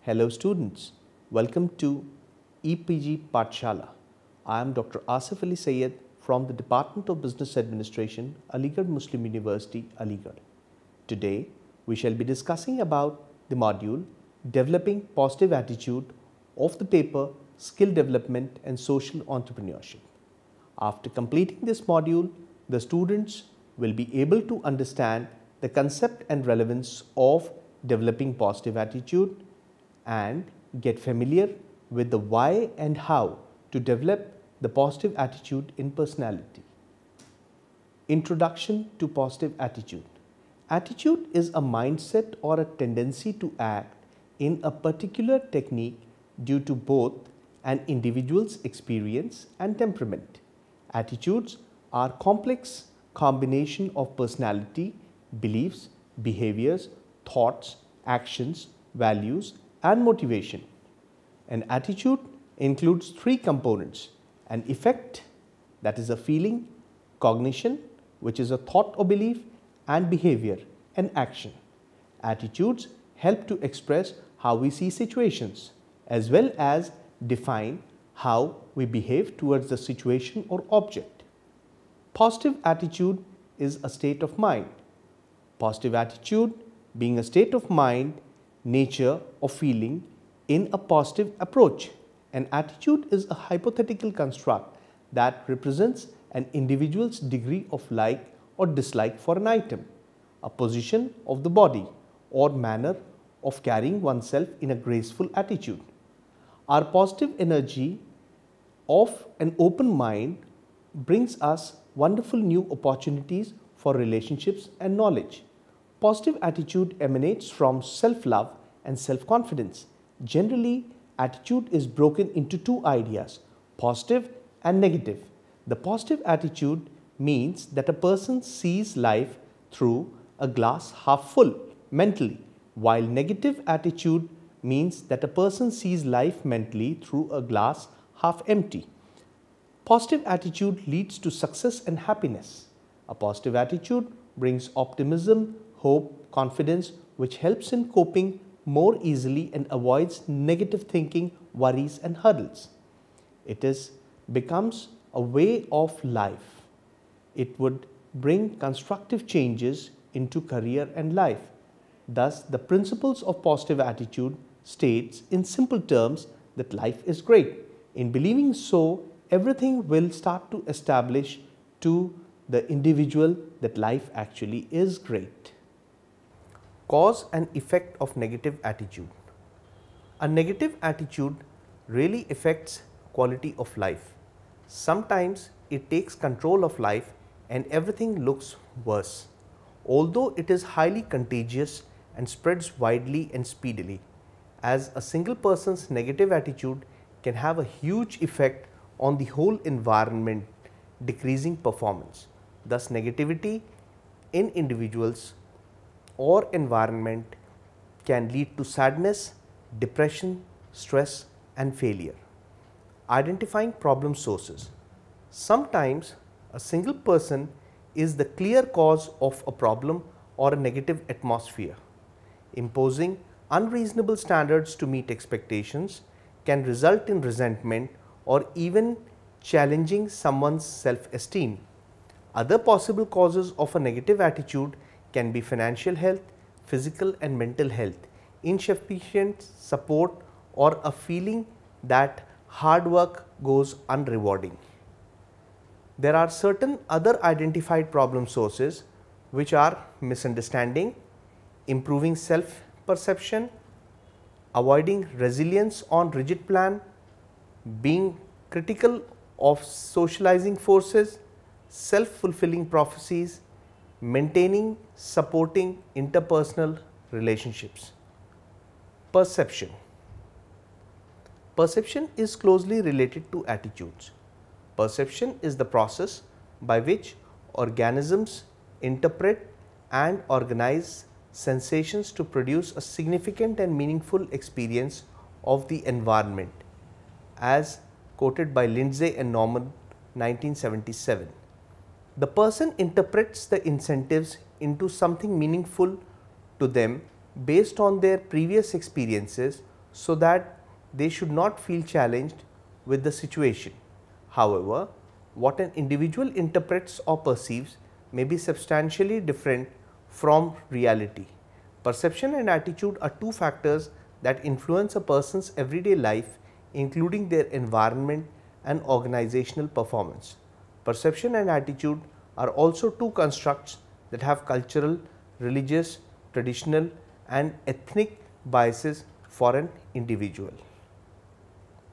Hello students, welcome to EPG Pathshala. I am Dr. Asif Ali Sayed from the Department of Business Administration, Aligarh Muslim University, Aligarh. Today, we shall be discussing about the module Developing Positive Attitude of the paper Skill Development and Social Entrepreneurship. After completing this module, the students will be able to understand the concept and relevance of developing positive attitude and get familiar with the why and how to develop the positive attitude in personality. Introduction to positive attitude. Attitude is a mindset or a tendency to act in a particular technique due to both an individual's experience and temperament. Attitudes are complex combination of personality, beliefs, behaviors, thoughts, actions, values, and motivation. An attitude includes three components: an effect, that is a feeling; cognition, which is a thought or belief; and behavior, an action. Attitudes help to express how we see situations as well as define how we behave towards the situation or object. Positive attitude is a state of mind. Positive attitude being a state of mind, nature or feeling in a positive approach. An attitude is a hypothetical construct that represents an individual's degree of like or dislike for an item, a position of the body, or manner of carrying oneself in a graceful attitude. Our positive energy of an open mind brings us wonderful new opportunities for relationships and knowledge. Positive attitude emanates from self-love and self-confidence. Generally, attitude is broken into two ideas, positive and negative. The positive attitude means that a person sees life through a glass half full mentally, while negative attitude means that a person sees life mentally through a glass half empty. Positive attitude leads to success and happiness. A positive attitude brings optimism, hope, confidence, which helps in coping more easily and avoids negative thinking, worries and hurdles. It becomes a way of life. It would bring constructive changes into career and life. Thus, the principles of positive attitude states in simple terms that life is great. In believing so, everything will start to establish to the individual that life actually is great. Cause and effect of negative attitude. A negative attitude really affects quality of life. Sometimes it takes control of life and everything looks worse, although it is highly contagious and spreads widely and speedily, as a single person's negative attitude can have a huge effect on the whole environment, decreasing performance. Thus, negativity in individuals or environment can lead to sadness, depression, stress and failure. Identifying problem sources. Sometimes a single person is the clear cause of a problem or a negative atmosphere. Imposing unreasonable standards to meet expectations can result in resentment or even challenging someone's self-esteem. Other possible causes of a negative attitude can be financial health, physical and mental health, insufficient support, or a feeling that hard work goes unrewarding. There are certain other identified problem sources which are misunderstanding, improving self-perception, avoiding resilience on rigid plan, being critical of socializing forces, self-fulfilling prophecies, maintaining, supporting interpersonal relationships. Perception. Perception is closely related to attitudes. Perception is the process by which organisms interpret and organize sensations to produce a significant and meaningful experience of the environment, as quoted by Lindsay and Norman, 1977. The person interprets the incentives into something meaningful to them based on their previous experiences so that they should not feel challenged with the situation. However, what an individual interprets or perceives may be substantially different from reality. Perception and attitude are two factors that influence a person's everyday life, including their environment and organizational performance. Perception and attitude are also two constructs that have cultural, religious, traditional, and ethnic biases for an individual.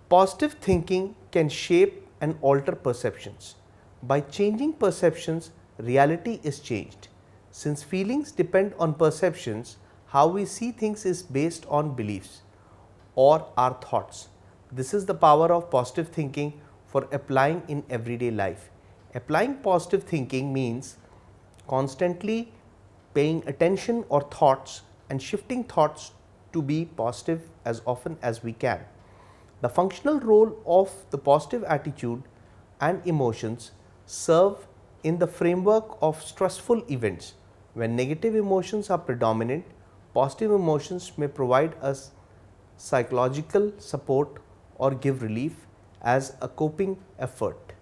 Positive thinking can shape and alter perceptions. By changing perceptions, reality is changed. Since feelings depend on perceptions, how we see things is based on beliefs or our thoughts. This is the power of positive thinking for applying in everyday life. Applying positive thinking means constantly paying attention or thoughts and shifting thoughts to be positive as often as we can. The functional role of the positive attitude and emotions serve in the framework of stressful events. When negative emotions are predominant, positive emotions may provide us psychological support or give relief as a coping effort.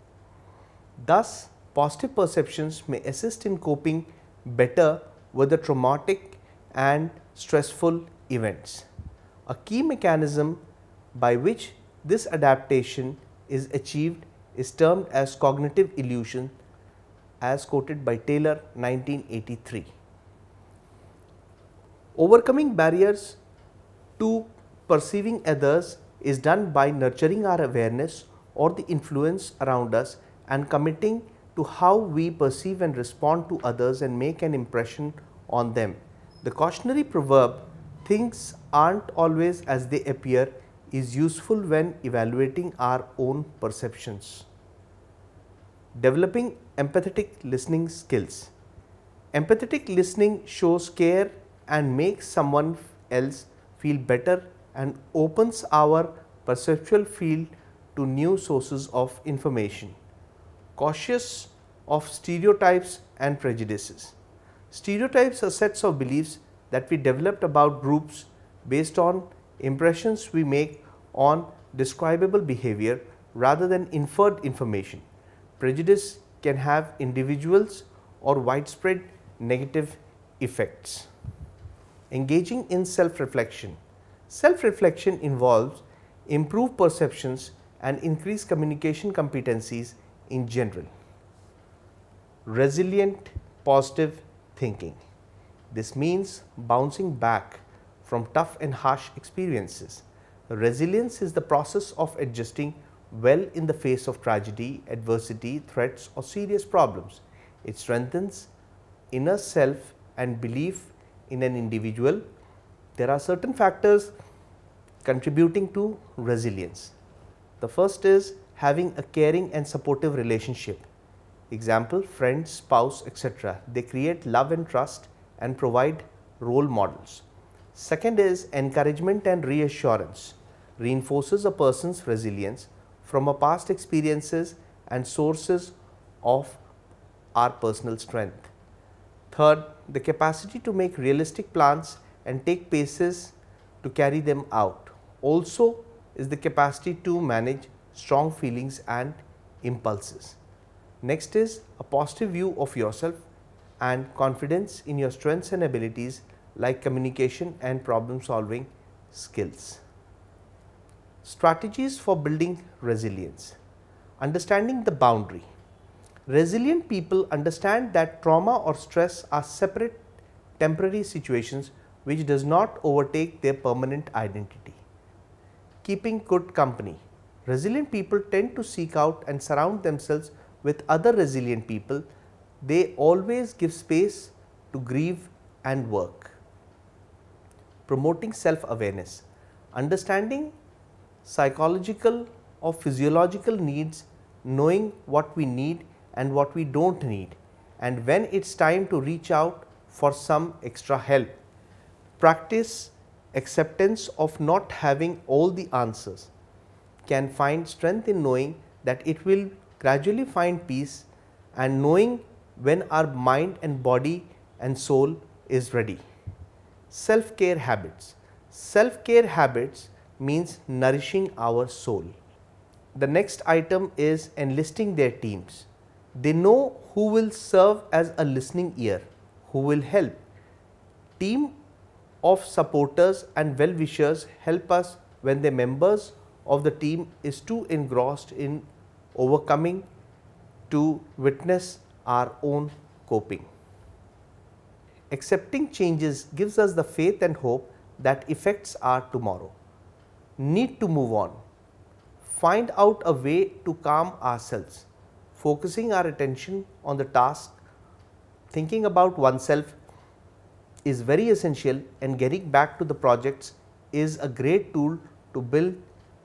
Thus, positive perceptions may assist in coping better with the traumatic and stressful events. A key mechanism by which this adaptation is achieved is termed as cognitive illusion, as quoted by Taylor 1983. Overcoming barriers to perceiving others is done by nurturing our awareness or the influence around us and committing to how we perceive and respond to others and make an impression on them. The cautionary proverb, "Things aren't always as they appear," is useful when evaluating our own perceptions. Developing empathetic listening skills. Empathetic listening shows care and makes someone else feel better and opens our perceptual field to new sources of information. Cautious of stereotypes and prejudices. Stereotypes are sets of beliefs that we developed about groups based on impressions we make on describable behavior rather than inferred information. Prejudice can have individuals or widespread negative effects. Engaging in self-reflection. Self-reflection involves improved perceptions and increased communication competencies in general. Resilient positive thinking. This means bouncing back from tough and harsh experiences. Resilience is the process of adjusting well in the face of tragedy, adversity, threats, or serious problems. It strengthens inner self and belief in an individual. There are certain factors contributing to resilience. The first is having a caring and supportive relationship. Example, friends, spouse, etc. They create love and trust and provide role models. Second is encouragement and reassurance. Reinforces a person's resilience from our past experiences and sources of our personal strength. Third, the capacity to make realistic plans and take paces to carry them out. Also is the capacity to manage strong feelings and impulses. Next is a positive view of yourself and confidence in your strengths and abilities like communication and problem solving skills. Strategies for building resilience. Understanding the boundary. Resilient people understand that trauma or stress are separate temporary situations which does not overtake their permanent identity. Keeping good company. Resilient people tend to seek out and surround themselves with other resilient people. They always give space to grieve and work. Promoting self-awareness. Understanding psychological or physiological needs, knowing what we need and what we don't need, and when it's time to reach out for some extra help. Practice acceptance of not having all the answers. Can find strength in knowing that it will gradually find peace and knowing when our mind and body and soul is ready. Self-care habits. Self-care habits means nourishing our soul. The next item is enlisting their teams. They know who will serve as a listening ear, who will help. Team of supporters and well-wishers help us when the members of the team is too engrossed in overcoming to witness our own coping. Accepting changes gives us the faith and hope that affects our tomorrow. Need to move on. Find out a way to calm ourselves. Focusing our attention on the task, thinking about oneself is very essential, and getting back to the projects is a great tool to build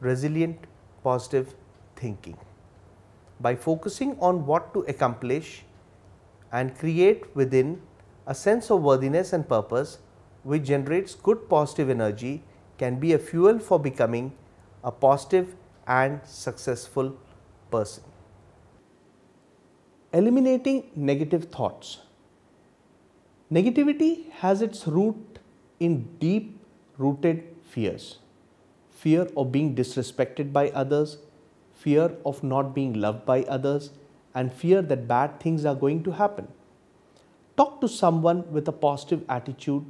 resilient, positive thinking. By focusing on what to accomplish and create within a sense of worthiness and purpose, which generates good positive energy, can be a fuel for becoming a positive and successful person. Eliminating negative thoughts. Negativity has its root in deep rooted fears. Fear of being disrespected by others, fear of not being loved by others, and fear that bad things are going to happen. Talk to someone with a positive attitude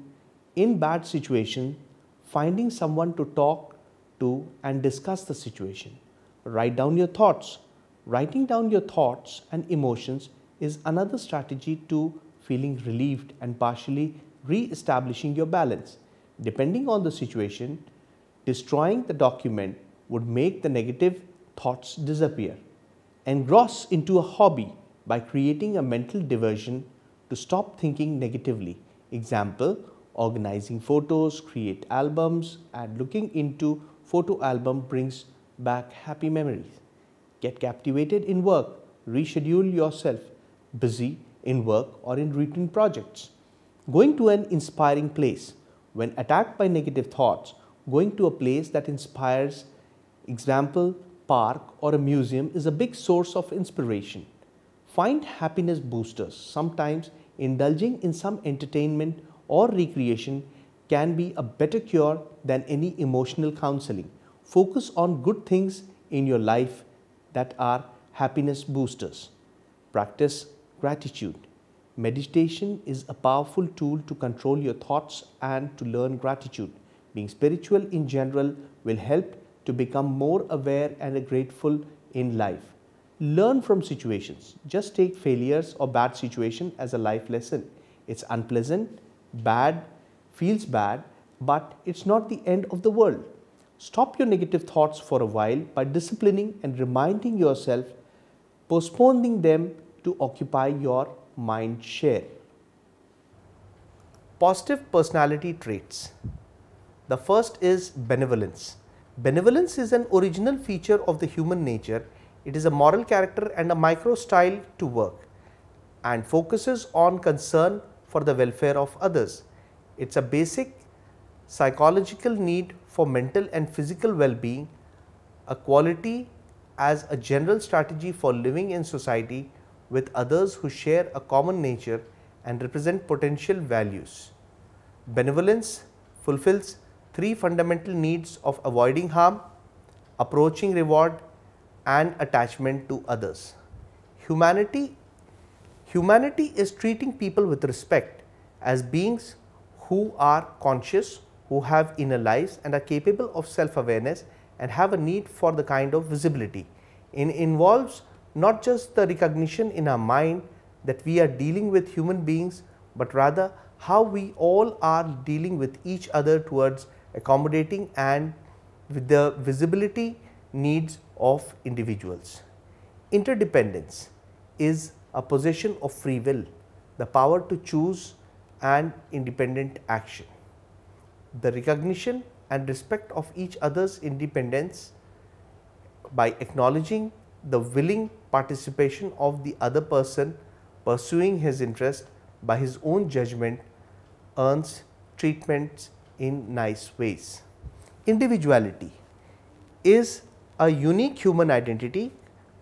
in bad situation, finding someone to talk to and discuss the situation. Write down your thoughts. Writing down your thoughts and emotions is another strategy to feeling relieved and partially re-establishing your balance. Depending on the situation, destroying the document would make the negative thoughts disappear. Engross into a hobby by creating a mental diversion to stop thinking negatively. Example, organizing photos, create albums, and looking into photo album brings back happy memories. Get captivated in work, reschedule yourself busy in work or in written projects. Going to an inspiring place. When attacked by negative thoughts, going to a place that inspires, example, park or a museum, is a big source of inspiration. Find happiness boosters. Sometimes indulging in some entertainment or recreation can be a better cure than any emotional counseling. Focus on good things in your life that are happiness boosters. Practice gratitude. Meditation is a powerful tool to control your thoughts and to learn gratitude. Being spiritual in general will help to become more aware and grateful in life. Learn from situations. Just take failures or bad situation as a life lesson. It's unpleasant, bad, feels bad, but it's not the end of the world. Stop your negative thoughts for a while by disciplining and reminding yourself, postponing them to occupy your mind share. Positive personality traits. The first is benevolence. Benevolence is an original feature of the human nature. It is a moral character and a micro style to work and focuses on concern for the welfare of others. It's a basic psychological need for mental and physical well-being, a quality as a general strategy for living in society with others who share a common nature and represent potential values. Benevolence fulfills three fundamental needs of avoiding harm, approaching reward, and attachment to others. Humanity is treating people with respect as beings who are conscious, who have inner lives and are capable of self-awareness and have a need for the kind of visibility. It involves not just the recognition in our mind that we are dealing with human beings, but rather how we all are dealing with each other towards accommodating and with the visibility needs of individuals. Interdependence is a possession of free will, the power to choose and independent action. The recognition and respect of each other's independence by acknowledging the willing participation of the other person pursuing his interest by his own judgment earns treatments in nice ways. Individuality is a unique human identity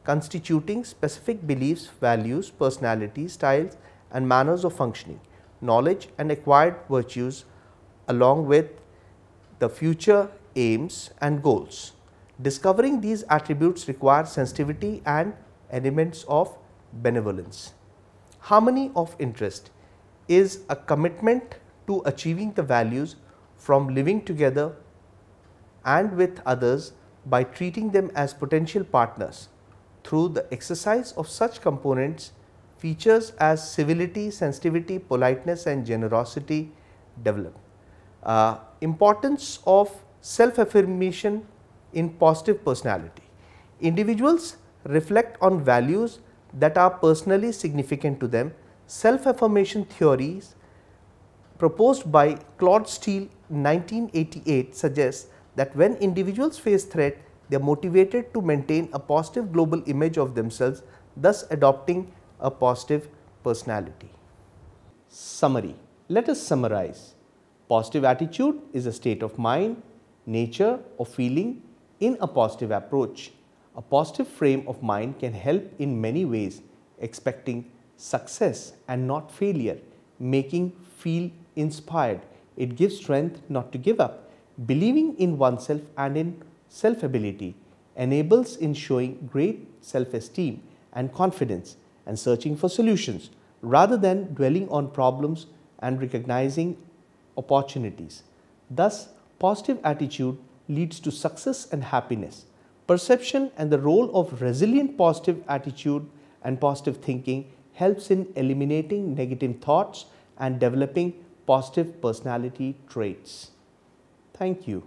constituting specific beliefs, values, personality, styles and manners of functioning, knowledge and acquired virtues along with the future aims and goals. Discovering these attributes requires sensitivity and elements of benevolence. Harmony of interest is a commitment to achieving the values from living together and with others by treating them as potential partners. Through the exercise of such components, features as civility, sensitivity, politeness and generosity develop. Importance of self-affirmation in positive personality. Individuals reflect on values that are personally significant to them. Self-affirmation theories proposed by Claude Steele in 1988 suggests that when individuals face threat, they are motivated to maintain a positive global image of themselves, thus adopting a positive personality. Summary. Let us summarize. Positive attitude is a state of mind, nature or feeling in a positive approach. A positive frame of mind can help in many ways, expecting success and not failure, making feel inspired. It gives strength not to give up. Believing in oneself and in self-ability enables in showing great self-esteem and confidence and searching for solutions rather than dwelling on problems and recognizing opportunities. Thus, positive attitude leads to success and happiness. Perception and the role of resilient positive attitude and positive thinking helps in eliminating negative thoughts and developing positive personality traits. Thank you.